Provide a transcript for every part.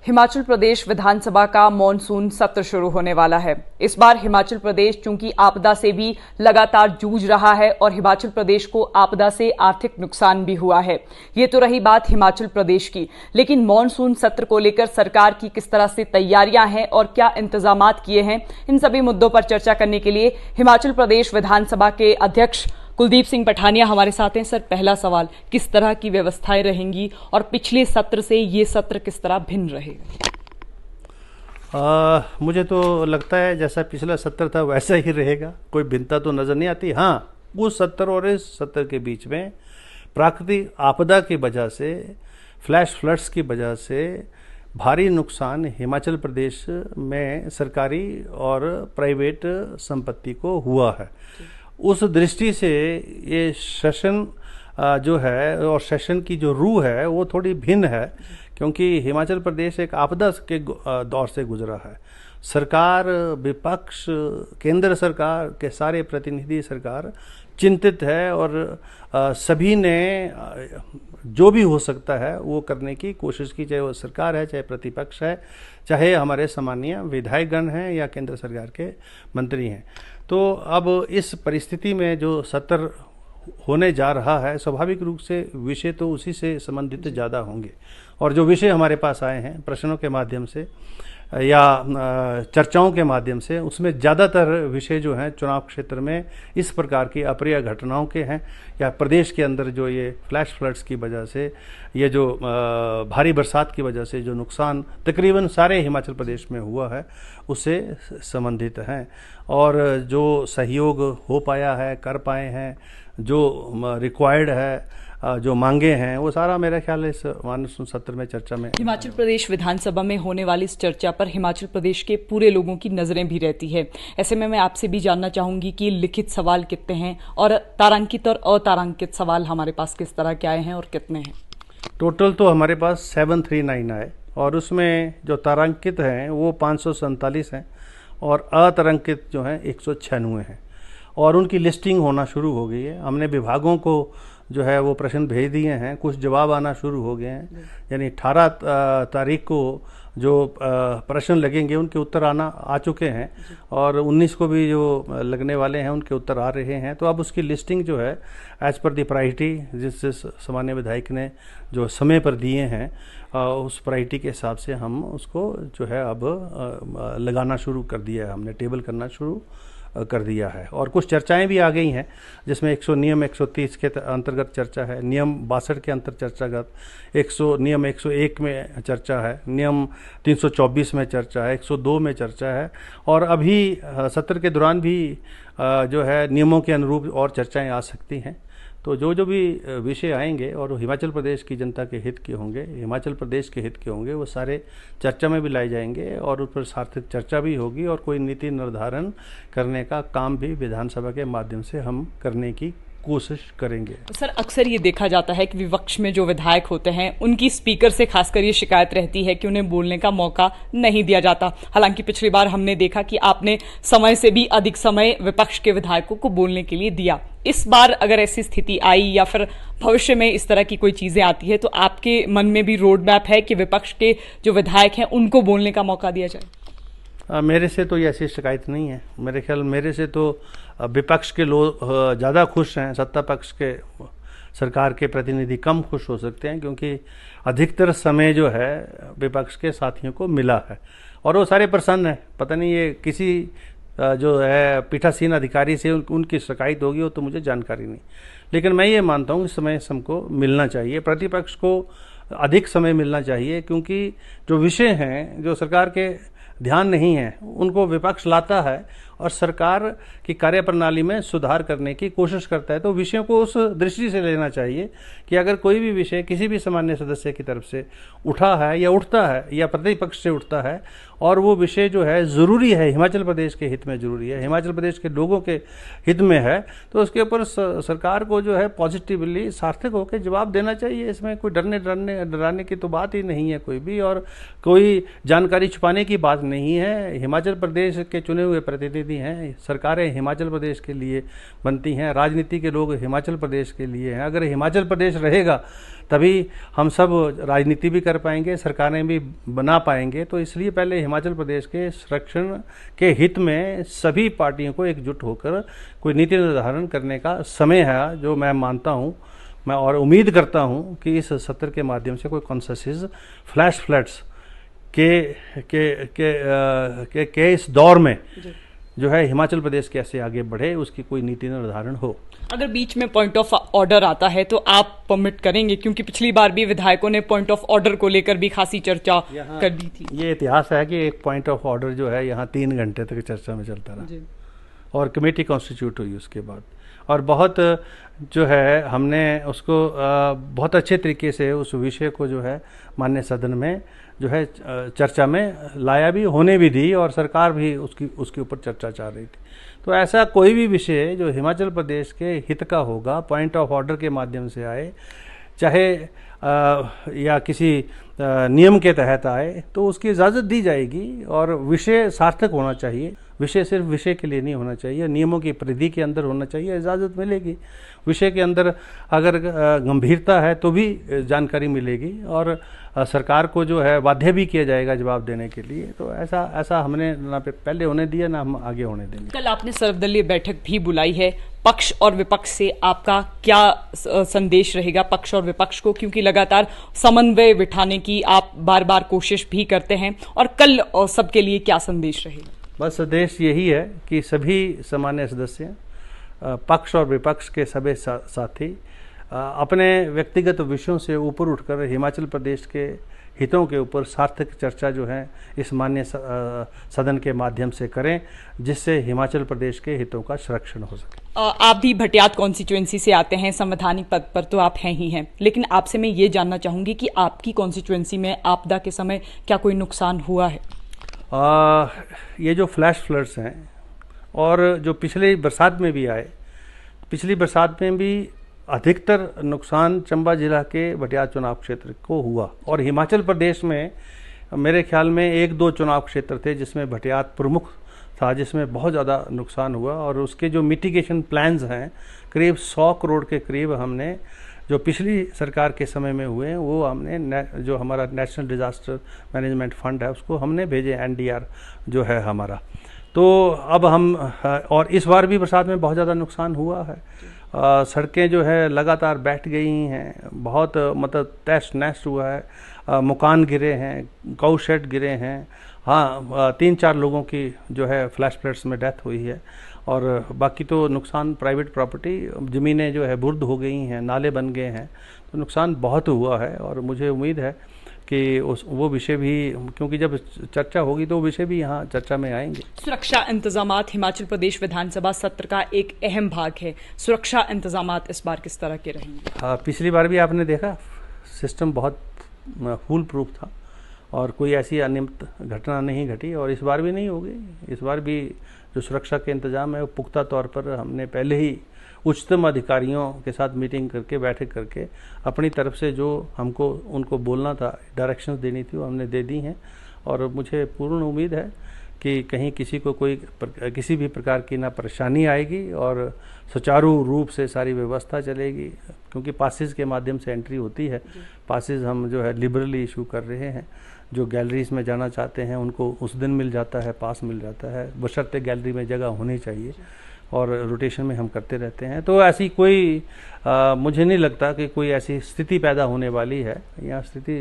हिमाचल प्रदेश विधानसभा का मॉनसून सत्र शुरू होने वाला है। इस बार हिमाचल प्रदेश चूंकि आपदा से भी लगातार जूझ रहा है और हिमाचल प्रदेश को आपदा से आर्थिक नुकसान भी हुआ है। ये तो रही बात हिमाचल प्रदेश की, लेकिन मॉनसून सत्र को लेकर सरकार की किस तरह से तैयारियां हैं और क्या इंतजामात किए हैं, इन सभी मुद्दों पर चर्चा करने के लिए हिमाचल प्रदेश विधानसभा के अध्यक्ष कुलदीप सिंह पठानिया हमारे साथ हैं। सर, पहला सवाल, किस तरह की व्यवस्थाएं रहेंगी और पिछले सत्र से ये सत्र किस तरह भिन्न रहेगा? मुझे तो लगता है जैसा पिछला सत्र था वैसा ही रहेगा, कोई भिन्नता तो नज़र नहीं आती। हाँ, उस सत्र और इस सत्र के बीच में प्राकृतिक आपदा की वजह से, फ्लैश फ्लड्स की वजह से भारी नुकसान हिमाचल प्रदेश में सरकारी और प्राइवेट संपत्ति को हुआ है। उस दृष्टि से ये सेशन जो है और सेशन की जो रूह है वो थोड़ी भिन्न है, क्योंकि हिमाचल प्रदेश एक आपदा के दौर से गुजरा है। सरकार, विपक्ष, केंद्र सरकार के सारे प्रतिनिधि सरकार चिंतित है और सभी ने जो भी हो सकता है वो करने की कोशिश की, चाहे वो सरकार है, चाहे प्रतिपक्ष है, चाहे हमारे सामान्य विधायकगण हैं या केंद्र सरकार के मंत्री हैं। तो अब इस परिस्थिति में जो सत्र होने जा रहा है, स्वाभाविक रूप से विषय तो उसी से संबंधित ज़्यादा होंगे और जो विषय हमारे पास आए हैं प्रश्नों के माध्यम से या चर्चाओं के माध्यम से, उसमें ज़्यादातर विषय जो हैं चुनाव क्षेत्र में इस प्रकार की अप्रिय घटनाओं के हैं या प्रदेश के अंदर जो ये फ्लैश फ्लड्स की वजह से, ये जो भारी बरसात की वजह से जो नुकसान तकरीबन सारे हिमाचल प्रदेश में हुआ है उससे संबंधित हैं। और जो सहयोग हो पाया है, कर पाए हैं, जो रिक्वायर्ड है, जो मांगे हैं, वो सारा मेरा ख्याल है इस मानसून सत्र में चर्चा में। हिमाचल प्रदेश विधानसभा में होने वाली इस चर्चा पर हिमाचल प्रदेश के पूरे लोगों की नजरें भी रहती है। ऐसे में मैं आपसे भी जानना चाहूंगी कि लिखित सवाल कितने हैं और तारांकित और अतारांकित सवाल हमारे पास किस तरह के आए हैं और कितने हैं? टोटल तो हमारे पास 739 आए और उसमें जो तारांकित हैं वो 547 हैं और अतारांकित जो हैं 196 हैं और उनकी लिस्टिंग होना शुरू हो गई है। हमने विभागों को जो है वो प्रश्न भेज दिए हैं, कुछ जवाब आना शुरू हो गए हैं। यानी 18 तारीख को जो प्रश्न लगेंगे उनके उत्तर आ चुके हैं और 19 को भी जो लगने वाले हैं उनके उत्तर आ रहे हैं। तो अब उसकी लिस्टिंग जो है एज पर दी प्रायोरिटी, जिससे सामान्य विधायक ने जो समय पर दिए हैं उस प्रायोरिटी के हिसाब से हम उसको जो है अब लगाना शुरू कर दिया है, हमने टेबल करना शुरू कर दिया है। और कुछ चर्चाएं भी आ गई हैं जिसमें नियम 130 के अंतर्गत चर्चा है, नियम 62 के अंतर चर्चागत, नियम 101 में चर्चा है, नियम 324 में चर्चा है, 102 में चर्चा है और अभी सत्र के दौरान भी जो है नियमों के अनुरूप और चर्चाएं आ सकती हैं। तो जो भी विषय आएंगे और हिमाचल प्रदेश की जनता के हित के होंगे, हिमाचल प्रदेश के हित के होंगे, वो सारे चर्चा में भी लाए जाएंगे और उस पर सार्थक चर्चा भी होगी और कोई नीति निर्धारण करने का काम भी विधानसभा के माध्यम से हम करने की कोशिश करेंगे। सर, अक्सर ये देखा जाता है कि विपक्ष में जो विधायक होते हैं उनकी स्पीकर से खासकर ये शिकायत रहती है कि उन्हें बोलने का मौका नहीं दिया जाता। हालांकि पिछली बार हमने देखा कि आपने समय से भी अधिक समय विपक्ष के विधायकों को बोलने के लिए दिया। इस बार अगर ऐसी स्थिति आई या फिर भविष्य में इस तरह की कोई चीजें आती है तो आपके मन में भी रोड मैप है कि विपक्ष के जो विधायक हैं उनको बोलने का मौका दिया जाए? मेरे से तो ये ऐसी शिकायत नहीं है। मेरे ख्याल मेरे से तो विपक्ष के लोग ज़्यादा खुश हैं, सत्ता पक्ष के सरकार के प्रतिनिधि कम खुश हो सकते हैं, क्योंकि अधिकतर समय जो है विपक्ष के साथियों को मिला है और वो सारे प्रसन्न हैं। पता नहीं ये किसी जो है पीठासीन अधिकारी से उनकी शिकायत होगी, वो तो मुझे जानकारी नहीं, लेकिन मैं ये मानता हूँ इस समय हमको मिलना चाहिए, प्रतिपक्ष को अधिक समय मिलना चाहिए, क्योंकि जो विषय हैं जो सरकार के ध्यान नहीं है उनको विपक्ष लाता है और सरकार की कार्यप्रणाली में सुधार करने की कोशिश करता है। तो विषयों को उस दृष्टि से लेना चाहिए कि अगर कोई भी विषय किसी भी सामान्य सदस्य की तरफ से उठा है या उठता है या प्रतिपक्ष से उठता है और वो विषय जो है ज़रूरी है, हिमाचल प्रदेश के हित में ज़रूरी है, हिमाचल प्रदेश के लोगों के हित में है, तो उसके ऊपर सरकार को जो है पॉजिटिवली सार्थक होकर जवाब देना चाहिए। इसमें कोई डराने की तो बात ही नहीं है कोई भी, और कोई जानकारी छुपाने की बात नहीं है। हिमाचल प्रदेश के चुने हुए प्रतिनिधि भी हैं। सरकारें हिमाचल प्रदेश के लिए बनती हैं, राजनीति के लोग हिमाचल प्रदेश के लिए हैं। अगर हिमाचल प्रदेश रहेगा तभी हम सब राजनीति भी कर पाएंगे, सरकारें भी बना पाएंगे। तो इसलिए पहले हिमाचल प्रदेश के संरक्षण के हित में सभी पार्टियों को एकजुट होकर कोई नीति निर्धारण करने का समय है, जो मैं मानता हूँ। मैं और उम्मीद करता हूँ कि इस सत्र के माध्यम से कोई कॉन्सेंसस फ्लैश फ्लड्स के इस दौर में जो है हिमाचल प्रदेश कैसे आगे बढ़े, उसकी कोई नीति निर्धारण हो। अगर बीच में पॉइंट ऑफ ऑर्डर आता है तो आप परमिट करेंगे? क्योंकि पिछली बार भी विधायकों ने पॉइंट ऑफ ऑर्डर को लेकर भी खासी चर्चा कर दी थी। ये इतिहास है कि एक पॉइंट ऑफ ऑर्डर जो है यहाँ 3 घंटे तक चर्चा में चलता रहा और कमेटी कॉन्स्टिट्यूट हुई उसके बाद, और बहुत जो है हमने उसको बहुत अच्छे तरीके से उस विषय को जो है माननीय सदन में जो है चर्चा में लाया भी, होने भी दी, और सरकार भी उसके ऊपर चर्चा चाह रही थी। तो ऐसा कोई भी विषय जो हिमाचल प्रदेश के हित का होगा, पॉइंट ऑफ ऑर्डर के माध्यम से आए, चाहे या किसी नियम के तहत आए, तो उसकी इजाज़त दी जाएगी। और विषय सार्थक होना चाहिए, विषय सिर्फ विषय के लिए नहीं होना चाहिए, नियमों की परिधि के अंदर होना चाहिए, इजाज़त मिलेगी। विषय के अंदर अगर गंभीरता है तो भी जानकारी मिलेगी, और सरकार को जो है बाध्य भी किया जाएगा जवाब देने के लिए। तो ऐसा हमने ना पहले होने दिया, ना हम आगे होने देंगे। कल आपने सर्वदलीय बैठक भी बुलाई है, पक्ष और विपक्ष से आपका क्या संदेश रहेगा पक्ष और विपक्ष को? क्योंकि लगातार समन्वय बिठाने की आप बार बार कोशिश भी करते हैं, और कल सबके लिए क्या संदेश रहेगा? बस संदेश यही है कि सभी सामान्य सदस्य, पक्ष और विपक्ष के सभी साथी अपने व्यक्तिगत विषयों से ऊपर उठकर हिमाचल प्रदेश के हितों के ऊपर सार्थक चर्चा जो है इस माननीय सदन के माध्यम से करें, जिससे हिमाचल प्रदेश के हितों का संरक्षण हो सके। आप भी भटियात कॉन्स्टिट्यूएंसी से आते हैं, संवैधानिक पद पर तो आप हैं ही हैं, लेकिन आपसे मैं ये जानना चाहूँगी कि आपकी कॉन्स्टिट्यूएंसी में आपदा के समय क्या कोई नुकसान हुआ है? ये जो फ्लैश फ्लड्स हैं और जो पिछली बरसात में भी आए, पिछली बरसात में भी अधिकतर नुकसान चंबा जिला के भटियात चुनाव क्षेत्र को हुआ, और हिमाचल प्रदेश में मेरे ख्याल में 1-2 चुनाव क्षेत्र थे जिसमें भटियात प्रमुख था, जिसमें बहुत ज़्यादा नुकसान हुआ। और उसके जो मिटिगेशन प्लान्स हैं, करीब 100 करोड़ के करीब हमने जो पिछली सरकार के समय में हुए हैं, वो हमने जो हमारा नेशनल डिज़ास्टर मैनेजमेंट फंड है उसको हमने भेजे, NDR जो है हमारा। तो अब हम और इस बार भी बरसात में बहुत ज़्यादा नुकसान हुआ है। सड़कें जो है लगातार बैठ गई हैं, बहुत मतलब तहस नहस हुआ है, मकान गिरे हैं, गौ शेड गिरे हैं। हाँ, 3-4 लोगों की जो है फ्लैश फ्लड्स में डेथ हुई है, और बाकी तो नुकसान प्राइवेट प्रॉपर्टी, ज़मीनें जो है बुर्द हो गई हैं, नाले बन गए हैं, तो नुकसान बहुत हुआ है। और मुझे उम्मीद है कि वो विषय भी, क्योंकि जब चर्चा होगी तो वो विषय भी यहाँ चर्चा में आएंगे। सुरक्षा इंतजामात हिमाचल प्रदेश विधानसभा सत्र का एक अहम भाग है, सुरक्षा इंतजामात इस बार किस तरह के रहेंगे? हाँ, पिछली बार भी आपने देखा सिस्टम बहुत फूल प्रूफ था और कोई ऐसी अनियमित घटना नहीं घटी, और इस बार भी नहीं होगी। इस बार भी जो सुरक्षा के इंतजाम है वो पुख्ता तौर पर हमने पहले ही उच्चतम अधिकारियों के साथ मीटिंग करके, बैठक करके अपनी तरफ से जो हमको उनको बोलना था, डायरेक्शंस देनी थी, वो हमने दे दी हैं। और मुझे पूर्ण उम्मीद है कि कहीं किसी को किसी भी प्रकार की ना परेशानी आएगी और सुचारू रूप से सारी व्यवस्था चलेगी, क्योंकि पासेस के माध्यम से एंट्री होती है। पासेस हम जो है लिबरली इशू कर रहे हैं। जो गैलरीज में जाना चाहते हैं उनको उस दिन मिल जाता है, पास मिल जाता है, बशर्ते गैलरी में जगह होनी चाहिए, और रोटेशन में हम करते रहते हैं। तो ऐसी कोई मुझे नहीं लगता कि कोई ऐसी स्थिति पैदा होने वाली है। यहाँ स्थिति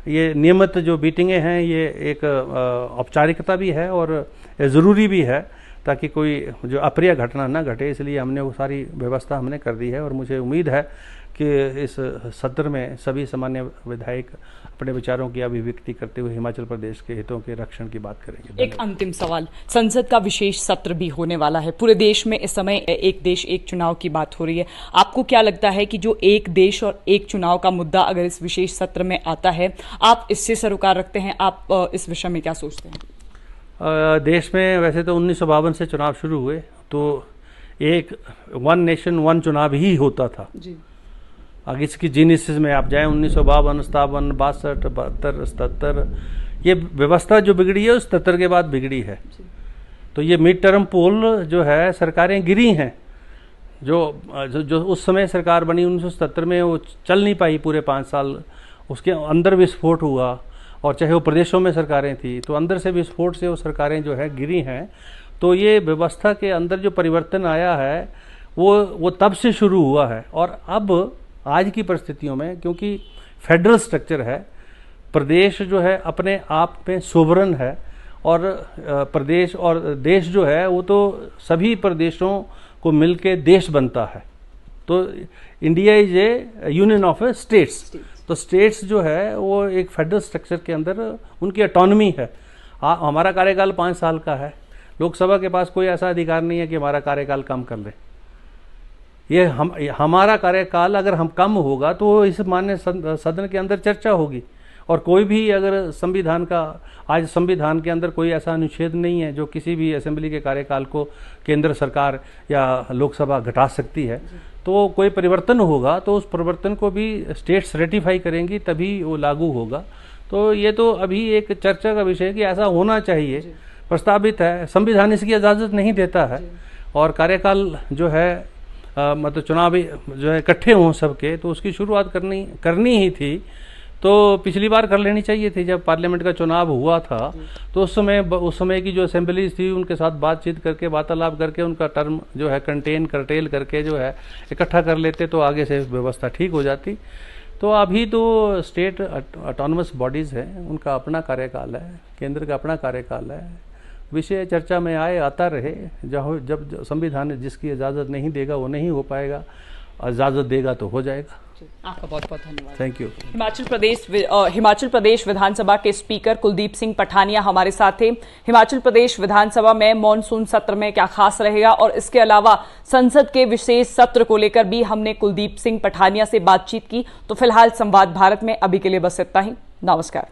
ये नियमित जो मीटिंगें हैं ये एक औपचारिकता भी है और ज़रूरी भी है, ताकि कोई जो अप्रिय घटना ना घटे, इसलिए हमने वो सारी व्यवस्था हमने कर दी है। और मुझे उम्मीद है कि इस सत्र में सभी सामान्य विधायक अपने विचारों की अभिव्यक्ति करते हुए हिमाचल प्रदेश के हितों के रक्षण की बात करेंगे। एक अंतिम सवाल, संसद का विशेष सत्र भी होने वाला है, पूरे देश में इस समय एक देश एक चुनाव की बात हो रही है। आपको क्या लगता है कि जो एक देश और एक चुनाव का मुद्दा अगर इस विशेष सत्र में आता है, आप इससे सरोकार रखते हैं? आप इस विषय में क्या सोचते हैं? देश में वैसे तो 1952 से चुनाव शुरू हुए, तो एक 1 नेशन 1 चुनाव ही होता था जी। आगे इसकी जीनिसिस में आप जाएं, 1952, 57, 62, 72, 77, ये व्यवस्था जो बिगड़ी है उस 77 के बाद बिगड़ी है। तो ये मिड टर्म पोल जो है सरकारें गिरी हैं, जो उस समय सरकार बनी 1977 में, वो चल नहीं पाई पूरे 5 साल, उसके अंदर विस्फोट हुआ, और चाहे वो प्रदेशों में सरकारें थी तो अंदर से विस्फोट से वो सरकारें जो है गिरी हैं। तो ये व्यवस्था के अंदर जो परिवर्तन आया है वो तब से शुरू हुआ है। और अब आज की परिस्थितियों में, क्योंकि फेडरल स्ट्रक्चर है, प्रदेश जो है अपने आप में सोवरन है, और प्रदेश और देश जो है वो तो सभी प्रदेशों को मिलके देश बनता है। तो India is A union of states. तो स्टेट्स जो है वो एक फेडरल स्ट्रक्चर के अंदर उनकी ऑटोनॉमी है। हमारा कार्यकाल 5 साल का है, लोकसभा के पास कोई ऐसा अधिकार नहीं है कि हमारा कार्यकाल कम कर ले। ये हमारा कार्यकाल अगर हम कम होगा तो इस मान्य सदन के अंदर चर्चा होगी, और कोई भी अगर संविधान का, आज संविधान के अंदर कोई ऐसा अनुच्छेद नहीं है जो किसी भी असेंबली के कार्यकाल को केंद्र सरकार या लोकसभा घटा सकती है। तो कोई परिवर्तन होगा तो उस परिवर्तन को भी स्टेट्स रेटिफाई करेंगी, तभी वो लागू होगा। तो ये तो अभी एक चर्चा का विषय है कि ऐसा होना चाहिए, प्रस्तावित है, संविधान इसकी इजाज़त नहीं देता है। और कार्यकाल जो है मतलब चुनाव जो है इकट्ठे हों सबके, तो उसकी शुरुआत करनी ही थी। तो पिछली बार कर लेनी चाहिए थी जब पार्लियामेंट का चुनाव हुआ था, तो उस समय की जो असेंबलीज थी उनके साथ बातचीत करके, वार्तालाप करके, उनका टर्म जो है कर्टेल करके जो है इकट्ठा कर लेते, तो आगे से व्यवस्था ठीक हो जाती। तो अभी तो स्टेट ऑटोनमस बॉडीज़ हैं, उनका अपना कार्यकाल है, केंद्र का अपना कार्यकाल है, विषय चर्चा में आता रहे। जब संविधान जिसकी इजाज़त नहीं देगा वो नहीं हो पाएगा, इजाज़त देगा तो हो जाएगा। आपका बहुत बहुत धन्यवाद। Thank you. हिमाचल प्रदेश विधानसभा के स्पीकर कुलदीप सिंह पठानिया हमारे साथ थे। हिमाचल प्रदेश विधानसभा में मॉनसून सत्र में क्या खास रहेगा और इसके अलावा संसद के विशेष सत्र को लेकर भी हमने कुलदीप सिंह पठानिया से बातचीत की। तो फिलहाल संवाद भारत में अभी के लिए बस इतना ही। नमस्कार।